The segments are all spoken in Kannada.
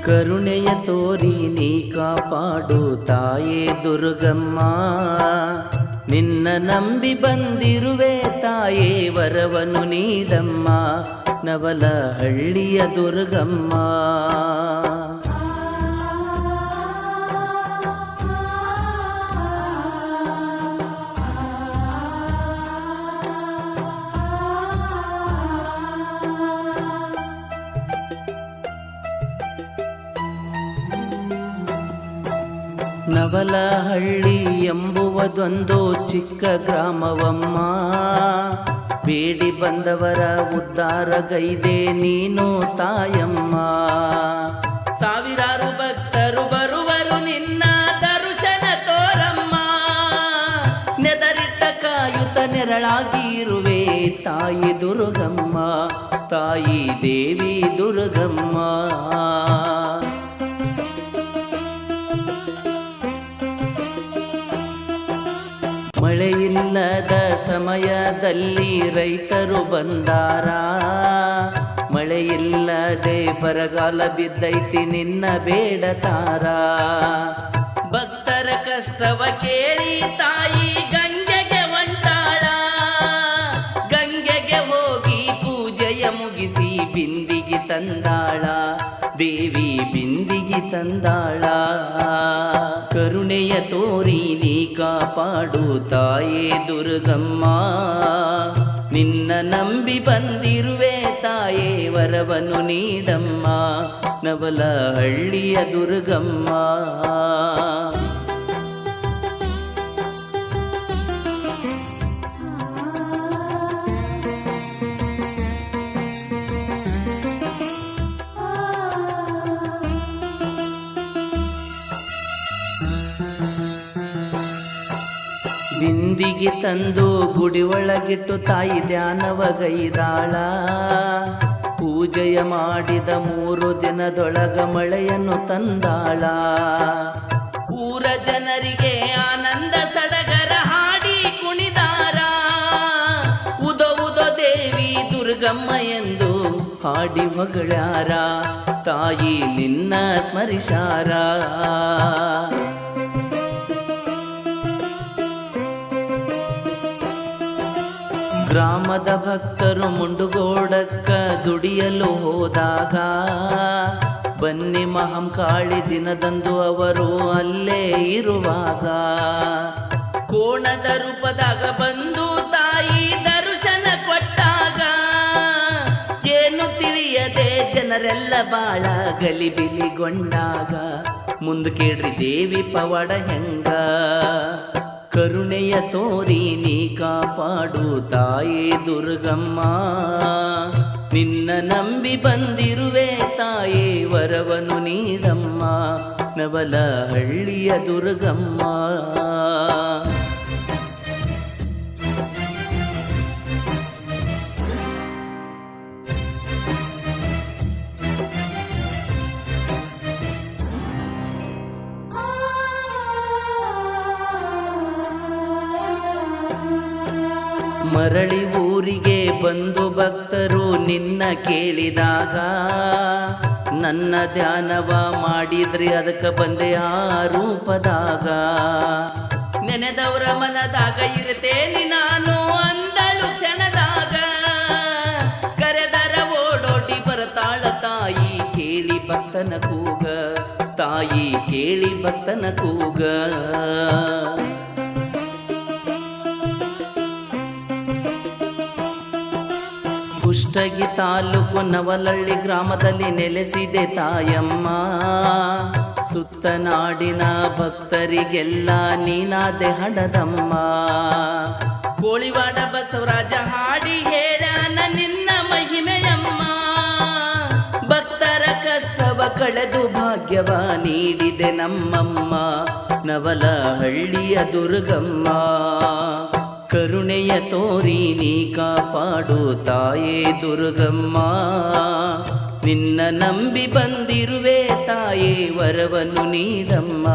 ಕರುಣೆಯ ತೋರಿ ನೀ ಕಾಪಾಡು ತಾಯೇ ದುರ್ಗಮ್ಮ, ನಿನ್ನ ನಂಬಿ ಬಂದಿರುವೆ ತಾಯೇ ವರವನ್ನು ನೀಡಮ್ಮ, ನವಲಹಳ್ಳಿಯ ದುರ್ಗಮ್ಮ. ನವಲಹಳ್ಳಿ ಎಂಬುವುದೊಂದು ಚಿಕ್ಕ ಗ್ರಾಮವಮ್ಮ, ಬೇಡಿ ಬಂದವರ ಉದ್ಧಾರಗೈದೆ ನೀನು ತಾಯಮ್ಮ. ಸಾವಿರಾರು ಭಕ್ತರು ಬರುವರು ನಿನ್ನ ದರ್ಶನ ತೋರಮ್ಮ, ನೆದರಿಟ್ಟ ಕಾಯುತ ನೆರಳಾಗಿ ಇರುವೆ ತಾಯಿ ದುರ್ಗಮ್ಮ, ತಾಯಿ ದೇವಿ ದುರ್ಗಮ್ಮ. ಮಳೆಯಿಲ್ಲದ ಸಮಯದಲ್ಲಿ ರೈತರು ಬಂದಾರ, ಮಳೆಯಿಲ್ಲದೆ ಬರಗಾಲ ಬಿದ್ದೈತಿ ನಿನ್ನ ಬೇಡತಾರ. ಭಕ್ತರ ಕಷ್ಟವ ಕೇಳಿ ತಾಯಿ ಗಂಗೆಗೆ ಹೊಂಟಾಳ, ಗಂಗೆಗೆ ಹೋಗಿ ಪೂಜೆಯ ಮುಗಿಸಿ ಬಿಂದಿಗೆ ತಂದಾಳ, ದೇವಿ ಬಿಂದಿಗೆ ತಂದಾಳ. ಕರುಣೆಯ ತೋರಿ ನೀ ಕಾಪಾಡು ತಾಯೇ ದುರ್ಗಮ್ಮ, ನಿನ್ನ ನಂಬಿ ಬಂದಿರುವೆ ತಾಯೇ ವರವನ್ನು ನೀಡಮ್ಮ, ನವಲಹಳ್ಳಿಯ ದುರ್ಗಮ್ಮ. ಬಿಂದಿಗೆ ತಂದು ಗುಡಿ ಒಳಗಿಟ್ಟು ತಾಯಿ ಧ್ಯಾನವಗೈದಾಳ, ಪೂಜೆಯ ಮಾಡಿದ 3 ದಿನದೊಳಗ ಮಳೆಯನ್ನು ತಂದಾಳ. ಊರ ಜನರಿಗೆ ಆನಂದ ಸಡಗರ ಹಾಡಿ ಕುಣಿದಾರ, ಉದೋ ಉದೋ ದೇವಿ ದುರ್ಗಮ್ಮ ಎಂದು ಹಾಡಿ ಹೊಗಳಾರ, ತಾಯಿ ನಿನ್ನ ಸ್ಮರಿಸಾರ. ಗ್ರಾಮದ ಭಕ್ತರು ಮುಂಡುಗೋಡಕ್ಕ ದುಡಿಯಲು ಹೋದಾಗ, ಬನ್ನಿ ಮಹಂಕಾಳಿ ದಿನದಂದು ಅವರು ಅಲ್ಲೇ ಇರುವಾಗ, ಕೋಣದ ರೂಪದಾಗ ಬಂದು ತಾಯಿ ದರ್ಶನ ಕೊಟ್ಟಾಗ, ಏನು ತಿಳಿಯದೆ ಜನರೆಲ್ಲ ಬಾಳ ಗಲಿಬಿಲಿಗೊಂಡಾಗ, ಮುಂದೆ ಕೇಳ್ರಿ ದೇವಿ ಪವಾಡ ಹೆಂಗ. ಕರುಣೆಯ ತೋರಿ ನೀ ಕಾಪಾಡು ತಾಯೇ ದುರ್ಗಮ್ಮ, ನಿನ್ನ ನಂಬಿ ಬಂದಿರುವೆ ತಾಯೇ ವರವನ್ನು ನೀಡಮ್ಮ, ನವಲಹಳ್ಳಿಯ ದುರ್ಗಮ್ಮ. ಮರಳಿ ಊರಿಗೆ ಬಂದು ಭಕ್ತರು ನಿನ್ನ ಕೇಳಿದಾಗ, ನನ್ನ ಧ್ಯಾನವ ಮಾಡಿದ್ರಿ ಅದಕ್ಕೆ ಬಂದೆ ಆ ರೂಪದಾಗ, ನೆನೆದವರ ಮನದಾಗ ಇರ್ತೇನೆ ನಾನು ಅಂದಳು ಕ್ಷಣದಾಗ, ಕರೆದರ ಓಡೋಡಿ ಬರತಾಳ ತಾಯಿ ಕೇಳಿ ಭಕ್ತನ ಕೂಗ, ತಾಯಿ ಕೇಳಿ ಭಕ್ತನ ಕೂಗ. ಕುಷ್ಟಗಿ ತಾಲೂಕು ನವಲಹಳ್ಳಿ ಗ್ರಾಮದಲ್ಲಿ ನೆಲೆಸಿದೆ ತಾಯಮ್ಮ, ಸುತ್ತನಾಡಿನ ಭಕ್ತರಿಗೆಲ್ಲ ನೀನಾದೆ ಹಡದಮ್ಮ. ಕೋಳಿವಾಡ ಬಸವರಾಜ ಹಾಡಿ ಹೇಳಾನ ನಿನ್ನ ಮಹಿಮೆಯಮ್ಮ, ಭಕ್ತರ ಕಷ್ಟವ ಕಳೆದು ಭಾಗ್ಯವ ನೀಡಿದೆ ನಮ್ಮಮ್ಮ, ನವಲಹಳ್ಳಿಯ ದುರ್ಗಮ್ಮ. ಕರುಣೆಯ ತೋರಿ ನೀ ಕಾಪಾಡು ತಾಯೇ ದುರ್ಗಮ್ಮ, ನಿನ್ನ ನಂಬಿ ಬಂದಿರುವೆ ತಾಯೇ ವರವನ್ನು ನೀಡಮ್ಮ,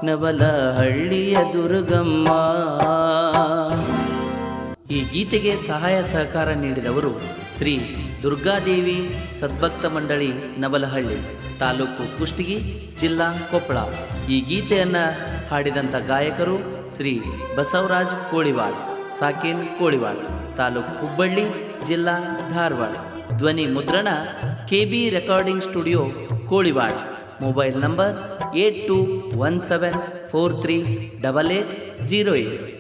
ನವಲಹಳ್ಳಿಯ ದುರ್ಗಮ್ಮ. ಈ ಗೀತೆಗೆ ಸಹಾಯ ಸಹಕಾರ ನೀಡಿದವರು ಶ್ರೀ ದುರ್ಗಾದೇವಿ ಸದ್ಭಕ್ತ ಮಂಡಳಿ ನವಲಹಳ್ಳಿ. ತಾಲೂಕು ಕುಷ್ಟಗಿ, ಜಿಲ್ಲಾ ಕೊಪ್ಪಳ. ಈ ಗೀತೆಯನ್ನು ಹಾಡಿದಂಥ ಗಾಯಕರು ಶ್ರೀ ಬಸವರಾಜ್ ಕೋಳಿವಾಡ್, ಸಾಕೇನ್ ಕೋಳಿವಾಡ್, ತಾಲೂಕು ಹುಬ್ಬಳ್ಳಿ, ಜಿಲ್ಲಾ ಧಾರವಾಡ. ಧ್ವನಿ ಮುದ್ರಣ KB recording studio Koliwad. Mobile number 8217438808.